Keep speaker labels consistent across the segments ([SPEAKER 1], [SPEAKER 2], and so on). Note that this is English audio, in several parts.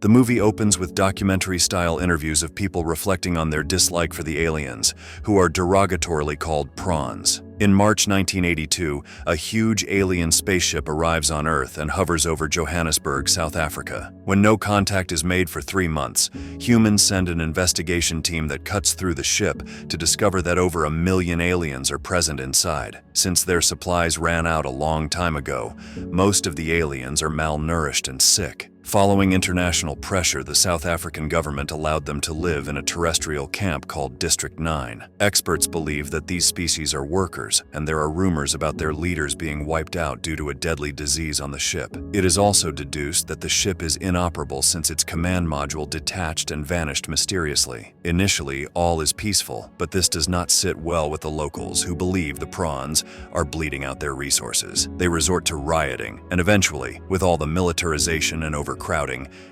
[SPEAKER 1] The movie opens with documentary-style interviews of people reflecting on their dislike for the aliens, who are derogatorily called prawns. In March 1982, a huge alien spaceship arrives on Earth and hovers over Johannesburg, South Africa. When no contact is made for 3 months, humans send an investigation team that cuts through the ship to discover that over 1 million aliens are present inside. Since their supplies ran out a long time ago, most of the aliens are malnourished and sick. Following international pressure, the South African government allowed them to live in a terrestrial camp called District 9. Experts believe that these species are workers, and there are rumors about their leaders being wiped out due to a deadly disease on the ship. It is also deduced that the ship is inoperable since its command module detached and vanished mysteriously. Initially, all is peaceful, but this does not sit well with the locals, who believe the prawns are bleeding out their resources. They resort to rioting, and eventually, with all the militarization and overcrowding,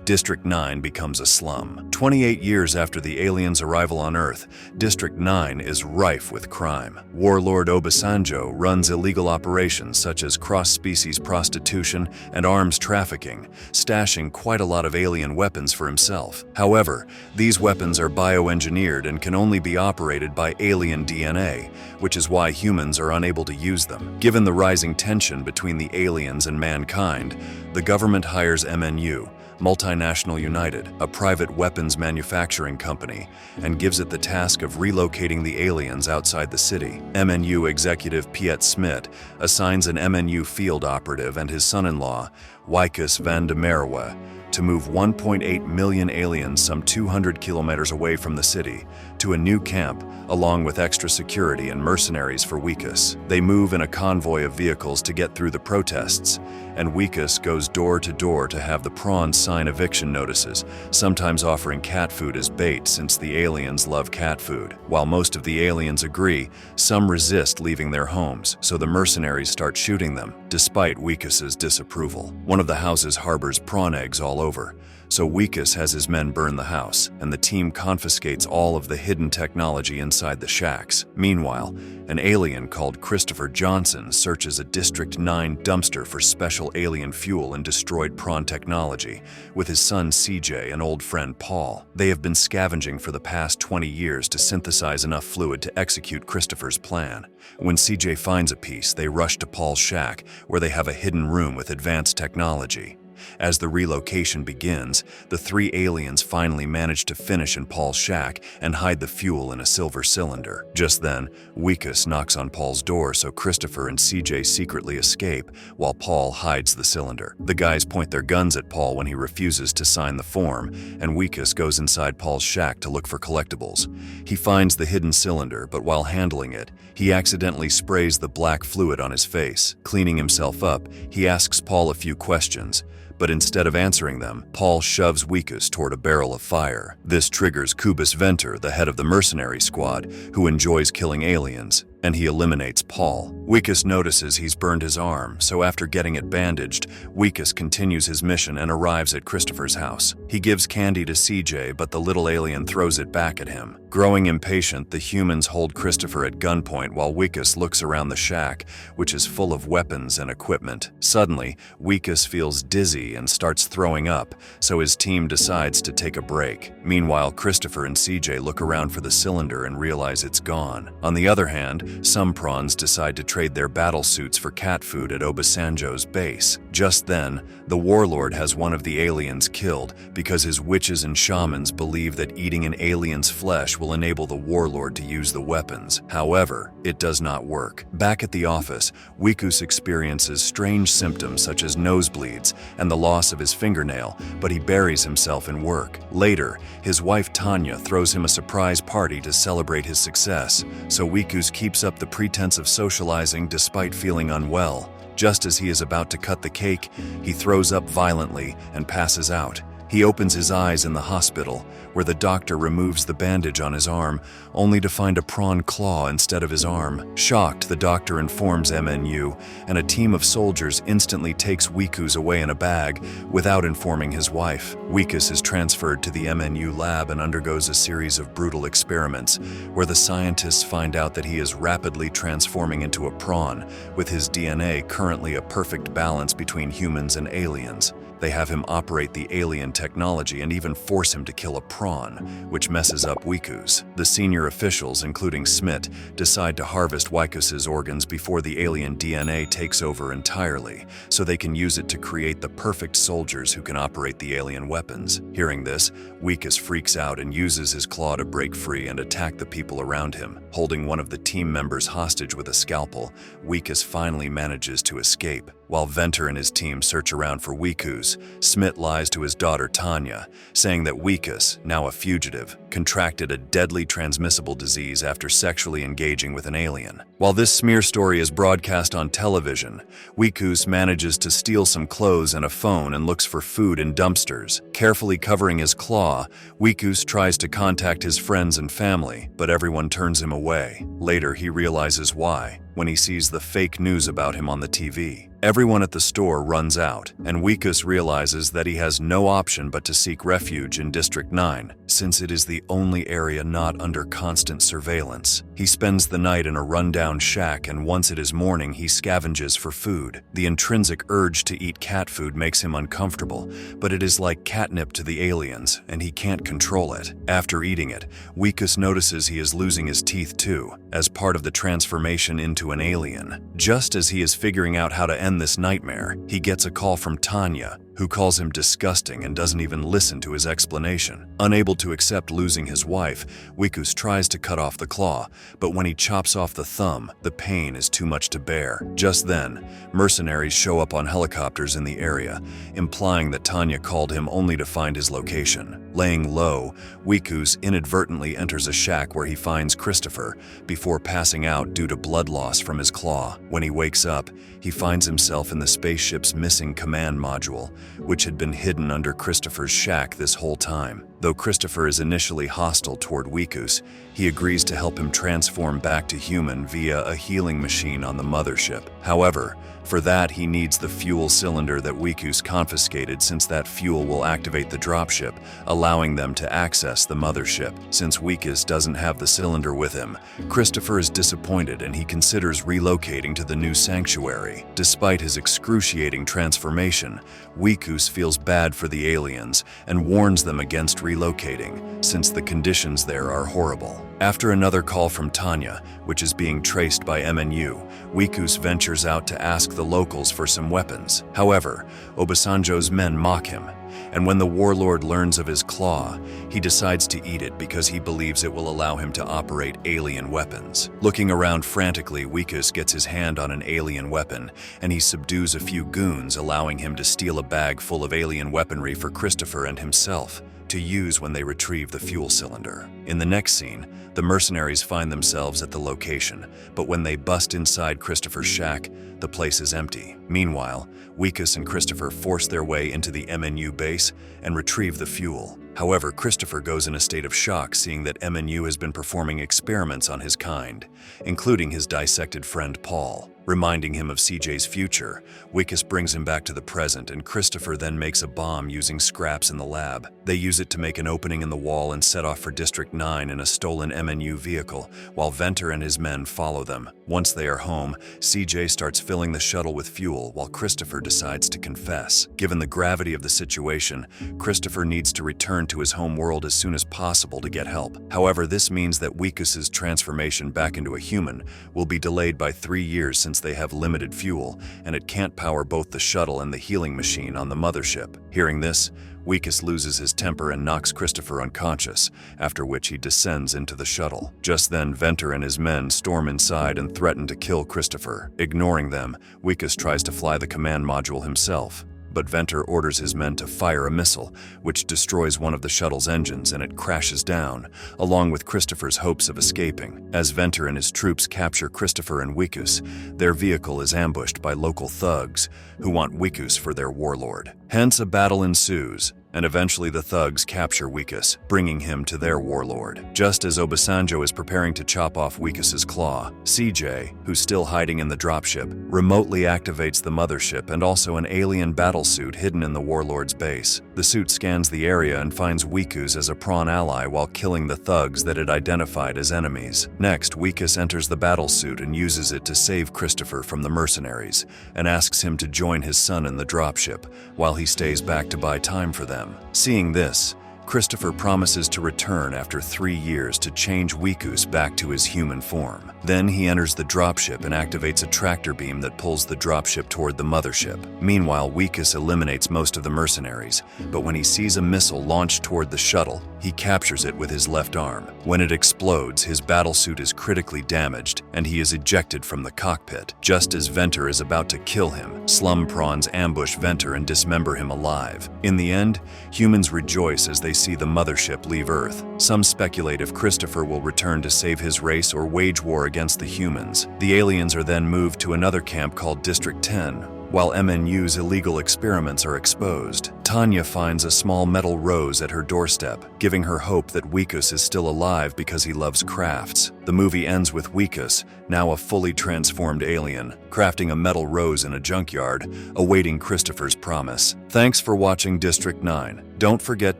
[SPEAKER 1] District 9 becomes a slum. 28 years after the aliens' arrival on Earth, District 9 is rife with crime. Warlord Obasanjo runs illegal operations such as cross-species prostitution and arms trafficking, stashing quite a lot of alien weapons for himself. However, these weapons are bioengineered and can only be operated by alien DNA, which is why humans are unable to use them. Given the rising tension between the aliens and mankind, the government hires MNU, Multinational United, a private weapons manufacturing company, and gives it the task of relocating the aliens outside the city. MNU executive Piet Smit assigns an MNU field operative and his son-in-law, Wikus van der Merwe, to move 1.8 million aliens some 200 kilometers away from the city to a new camp, along with extra security and mercenaries for Wikus. They move in a convoy of vehicles to get through the protests, and Wikus goes door to door to have the prawns sign eviction notices, sometimes offering cat food as bait since the aliens love cat food. While most of the aliens agree, some resist leaving their homes, so the mercenaries start shooting them, despite Wikus's disapproval. One of the houses harbors prawn eggs all over, so Wikus has his men burn the house, and the team confiscates all of the hidden technology inside the shacks. Meanwhile, an alien called Christopher Johnson searches a District 9 dumpster for special alien fuel and destroyed prawn technology, with his son CJ and old friend Paul. They have been scavenging for the past 20 years to synthesize enough fluid to execute Christopher's plan. When CJ finds a piece, they rush to Paul's shack, where they have a hidden room with advanced technology. As the relocation begins, the 3 aliens finally manage to finish in Paul's shack and hide the fuel in a silver cylinder. Just then, Wikus knocks on Paul's door so Christopher and CJ secretly escape while Paul hides the cylinder. The guys point their guns at Paul when he refuses to sign the form, and Wikus goes inside Paul's shack to look for collectibles. He finds the hidden cylinder, but while handling it, he accidentally sprays the black fluid on his face. Cleaning himself up, he asks Paul a few questions, but instead of answering them, Paul shoves Wikus toward a barrel of fire. This triggers Kubus Venter, the head of the mercenary squad, who enjoys killing aliens, and he eliminates Paul. Wikus notices he's burned his arm, so after getting it bandaged, Wikus continues his mission and arrives at Christopher's house. He gives candy to CJ, but the little alien throws it back at him. Growing impatient, the humans hold Christopher at gunpoint while Wikus looks around the shack, which is full of weapons and equipment. Suddenly, Wikus feels dizzy and starts throwing up, so his team decides to take a break. Meanwhile, Christopher and CJ look around for the cylinder and realize it's gone. On the other hand, some prawns decide to trade their battle suits for cat food at Obasanjo's base. Just then, the warlord has one of the aliens killed because his witches and shamans believe that eating an alien's flesh will enable the warlord to use the weapons. However, it does not work. Back at the office, Wikus experiences strange symptoms such as nosebleeds and the loss of his fingernail, but he buries himself in work. Later, his wife Tanya throws him a surprise party to celebrate his success, so Wikus keeps up the pretense of socializing despite feeling unwell. Just as he is about to cut the cake, he throws up violently and passes out. He opens his eyes in the hospital, where the doctor removes the bandage on his arm, only to find a prawn claw instead of his arm. Shocked, the doctor informs MNU, and a team of soldiers instantly takes Wikus away in a bag without informing his wife. Wikus is transferred to the MNU lab and undergoes a series of brutal experiments, where the scientists find out that he is rapidly transforming into a prawn, with his DNA currently a perfect balance between humans and aliens. They have him operate the alien technology and even force him to kill a prawn, which messes up Wikus. The senior officials, including Smith, decide to harvest Wikus's organs before the alien DNA takes over entirely, so they can use it to create the perfect soldiers who can operate the alien weapons. Hearing this, Wikus freaks out and uses his claw to break free and attack the people around him. Holding one of the team members hostage with a scalpel, Wikus finally manages to escape. While Venter and his team search around for Wikus, Smith lies to his daughter Tanya, saying that Wikus, now a fugitive, contracted a deadly transmissible disease after sexually engaging with an alien. While this smear story is broadcast on television, Wikus manages to steal some clothes and a phone and looks for food in dumpsters. Carefully covering his claw, Wikus tries to contact his friends and family, but everyone turns him away. Later, he realizes why, when he sees the fake news about him on the TV. Everyone at the store runs out, and Wikus realizes that he has no option but to seek refuge in District 9, since it is the only area not under constant surveillance. He spends the night in a rundown shack, and once it is morning, he scavenges for food. The intrinsic urge to eat cat food makes him uncomfortable, but it is like catnip to the aliens, and he can't control it. After eating it, Wikus notices he is losing his teeth too, as part of the transformation into an alien. Just as he is figuring out how to end this nightmare, he gets a call from Tanya, who calls him disgusting and doesn't even listen to his explanation. Unable to accept losing his wife, Wikus tries to cut off the claw, but when he chops off the thumb, the pain is too much to bear. Just then, mercenaries show up on helicopters in the area, implying that Tanya called him only to find his location. Laying low, Wikus inadvertently enters a shack where he finds Christopher before passing out due to blood loss from his claw. When he wakes up, he finds himself in the spaceship's missing command module, which had been hidden under Christopher's shack this whole time. Though Christopher is initially hostile toward Wikus, he agrees to help him transform back to human via a healing machine on the mothership. However, for that he needs the fuel cylinder that Wikus confiscated, since that fuel will activate the dropship, allowing them to access the mothership. Since Wikus doesn't have the cylinder with him, Christopher is disappointed and he considers relocating to the new sanctuary. Despite his excruciating transformation, Wikus feels bad for the aliens and warns them against relocating, since the conditions there are horrible. After another call from Tanya, which is being traced by MNU, Wikus ventures out to ask the locals for some weapons. However, Obasanjo's men mock him, and when the warlord learns of his claw, he decides to eat it because he believes it will allow him to operate alien weapons. Looking around frantically, Wikus gets his hand on an alien weapon, and he subdues a few goons, allowing him to steal a bag full of alien weaponry for Christopher and himself to use when they retrieve the fuel cylinder. In the next scene, the mercenaries find themselves at the location, but when they bust inside Christopher's shack, the place is empty. Meanwhile, Wikus and Christopher force their way into the MNU base and retrieve the fuel. However, Christopher goes in a state of shock seeing that MNU has been performing experiments on his kind, including his dissected friend Paul. Reminding him of CJ's future, Wikus brings him back to the present, and Christopher then makes a bomb using scraps in the lab. They use it to make an opening in the wall and set off for District 9 in a stolen MNU vehicle, while Venter and his men follow them. Once they are home, CJ starts filling the shuttle with fuel, while Christopher decides to confess. Given the gravity of the situation, Christopher needs to return to his home world as soon as possible to get help. However, this means that Wikus's transformation back into a human will be delayed by 3 years since they have limited fuel, and it can't power both the shuttle and the healing machine on the mothership. Hearing this, Wikus loses his temper and knocks Christopher unconscious, after which he descends into the shuttle. Just then, Venter and his men storm inside and threaten to kill Christopher. Ignoring them, Wikus tries to fly the command module himself, but Venter orders his men to fire a missile, which destroys one of the shuttle's engines, and it crashes down, along with Christopher's hopes of escaping. As Venter and his troops capture Christopher and Wikus, their vehicle is ambushed by local thugs who want Wikus for their warlord. Hence, a battle ensues, and eventually the thugs capture Wikus, bringing him to their warlord. Just as Obasanjo is preparing to chop off Wikus's claw, CJ, who's still hiding in the dropship, remotely activates the mothership and also an alien battlesuit hidden in the warlord's base. The suit scans the area and finds Wikus as a prawn ally while killing the thugs that it identified as enemies. Next, Wikus enters the battlesuit and uses it to save Christopher from the mercenaries, and asks him to join his son in the dropship, while he stays back to buy time for them. Seeing this, Christopher promises to return after 3 years to change Wikus back to his human form. Then he enters the dropship and activates a tractor beam that pulls the dropship toward the mothership. Meanwhile, Wikus eliminates most of the mercenaries, but when he sees a missile launched toward the shuttle, he captures it with his left arm. When it explodes, his battlesuit is critically damaged, and he is ejected from the cockpit. Just as Venter is about to kill him, slum prawns ambush Venter and dismember him alive. In the end, humans rejoice as they see the mothership leave Earth. Some speculate if Christopher will return to save his race or wage war against the humans. The aliens are then moved to another camp called District 10, while MNU's illegal experiments are exposed. Tanya finds a small metal rose at her doorstep, giving her hope that Wikus is still alive because he loves crafts. The movie ends with Wikus, now a fully transformed alien, crafting a metal rose in a junkyard, awaiting Christopher's promise. Thanks for watching District 9. Don't forget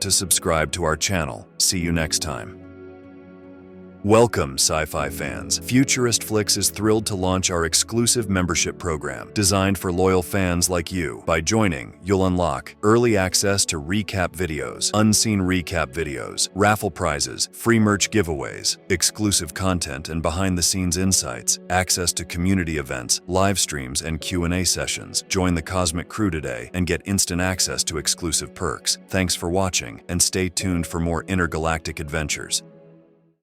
[SPEAKER 1] to subscribe to our channel. See you next time. Welcome, sci-fi fans. Futurist Flicks is thrilled to launch our exclusive membership program, designed for loyal fans like you. By joining, you'll unlock early access to recap videos, unseen recap videos, raffle prizes, free merch giveaways, exclusive content and behind-the-scenes insights, access to community events, live streams, and Q&A sessions. Join the Cosmic Crew today and get instant access to exclusive perks. Thanks for watching, and stay tuned for more intergalactic adventures.